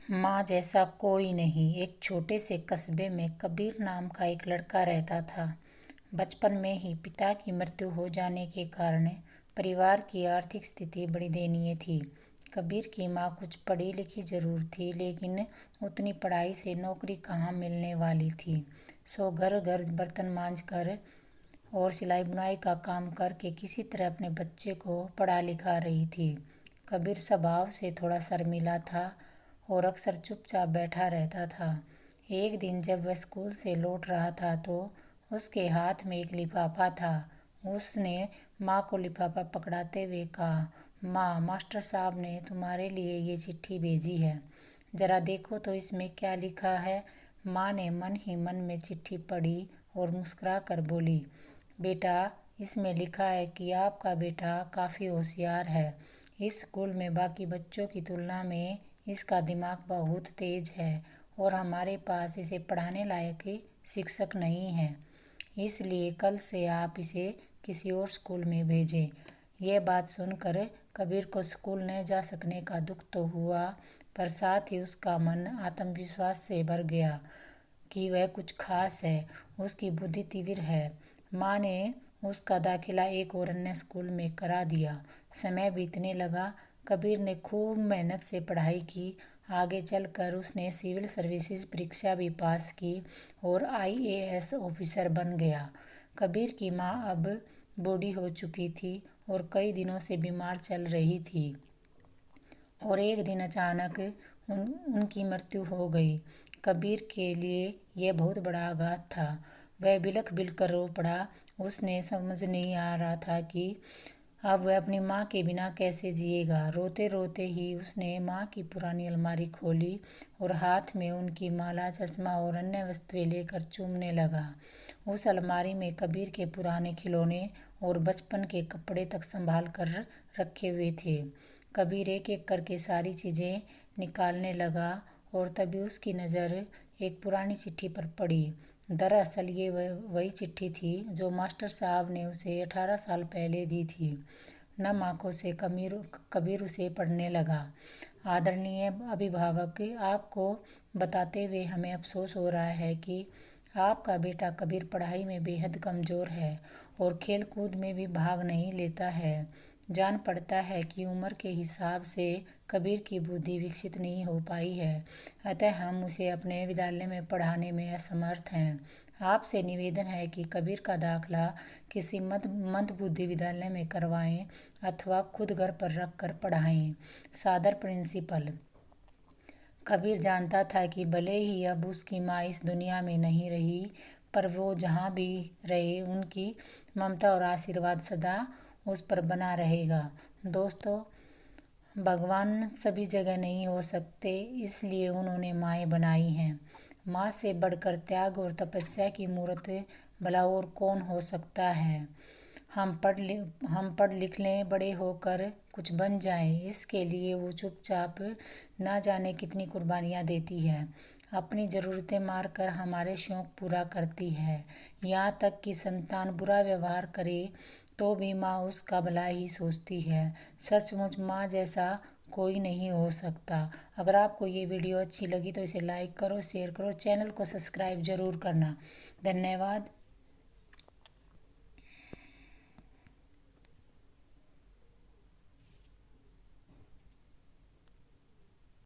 माँ जैसा कोई नहीं। एक छोटे से कस्बे में कबीर नाम का एक लड़का रहता था। बचपन में ही पिता की मृत्यु हो जाने के कारण परिवार की आर्थिक स्थिति बड़ी दयनीय थी। कबीर की माँ कुछ पढ़ी लिखी जरूर थी, लेकिन उतनी पढ़ाई से नौकरी कहाँ मिलने वाली थी। सो घर घर बर्तन मांज कर और सिलाई बुनाई का काम करके किसी तरह अपने बच्चे को पढ़ा लिखा रही थी। कबीर स्वभाव से थोड़ा शर्मीला था और अक्सर चुपचाप बैठा रहता था। एक दिन जब वह स्कूल से लौट रहा था तो उसके हाथ में एक लिफाफा था। उसने माँ को लिफाफा पकड़ाते हुए कहा, माँ, मास्टर साहब ने तुम्हारे लिए ये चिट्ठी भेजी है, जरा देखो तो इसमें क्या लिखा है। माँ ने मन ही मन में चिट्ठी पढ़ी और मुस्कुरा कर बोली, बेटा, इसमें लिखा है कि आपका बेटा काफ़ी होशियार है। इस स्कूल में बाकी बच्चों की तुलना में इसका दिमाग बहुत तेज है और हमारे पास इसे पढ़ाने लायक शिक्षक नहीं है, इसलिए कल से आप इसे किसी और स्कूल में भेजें। यह बात सुनकर कबीर को स्कूल न जा सकने का दुख तो हुआ, पर साथ ही उसका मन आत्मविश्वास से भर गया कि वह कुछ खास है, उसकी बुद्धि तीव्र है। माँ ने उसका दाखिला एक और अन्य स्कूल में करा दिया। समय बीतने लगा। कबीर ने खूब मेहनत से पढ़ाई की। आगे चलकर उसने सिविल सर्विसेज परीक्षा भी पास की और आईएएस ऑफिसर बन गया। कबीर की माँ अब बूढ़ी हो चुकी थी और कई दिनों से बीमार चल रही थी और एक दिन अचानक उनकी मृत्यु हो गई। कबीर के लिए यह बहुत बड़ा आघात था। वह बिलख बिलख कर रो पड़ा। उसने समझ नहीं आ रहा था कि अब वह अपनी माँ के बिना कैसे जिएगा। रोते रोते ही उसने माँ की पुरानी अलमारी खोली और हाथ में उनकी माला, चश्मा और अन्य वस्तुएं लेकर चूमने लगा। उस अलमारी में कबीर के पुराने खिलौने और बचपन के कपड़े तक संभाल कर रखे हुए थे। कबीर एक एक करके सारी चीज़ें निकालने लगा और तभी उसकी नज़र एक पुरानी चिट्ठी पर पड़ी। दरअसल ये वही चिट्ठी थी जो मास्टर साहब ने उसे 18 साल पहले दी थी। नम आंखों से कबीर उसे पढ़ने लगा। आदरणीय अभिभावक, आपको बताते हुए हमें अफसोस हो रहा है कि आपका बेटा कबीर पढ़ाई में बेहद कमज़ोर है और खेल कूद में भी भाग नहीं लेता है। जान पड़ता है कि उम्र के हिसाब से कबीर की बुद्धि विकसित नहीं हो पाई है, अतः हम उसे अपने विद्यालय में पढ़ाने में असमर्थ हैं। आपसे निवेदन है कि कबीर का दाखिला किसी मंदबुद्धि विद्यालय में करवाएं अथवा खुद घर पर रख कर पढ़ाएं। सादर प्रिंसिपल। कबीर जानता था कि भले ही अब उसकी माँ इस दुनिया में नहीं रही, पर वो जहाँ भी रहे उनकी ममता और आशीर्वाद सदा उस पर बना रहेगा। दोस्तों, भगवान सभी जगह नहीं हो सकते, इसलिए उन्होंने माएँ बनाई हैं। माँ से बढ़कर त्याग और तपस्या की मूर्त भला और कौन हो सकता है। हम पढ़ लिख लें, बड़े होकर कुछ बन जाएं, इसके लिए वो चुपचाप ना जाने कितनी कुर्बानियाँ देती है। अपनी ज़रूरतें मार कर हमारे शौक़ पूरा करती है। यहाँ तक कि संतान बुरा व्यवहार करे तो भी माँ उसका भला ही सोचती है। सचमुच माँ जैसा कोई नहीं हो सकता। अगर आपको ये वीडियो अच्छी लगी तो इसे लाइक करो, शेयर करो, चैनल को सब्सक्राइब ज़रूर करना। धन्यवाद।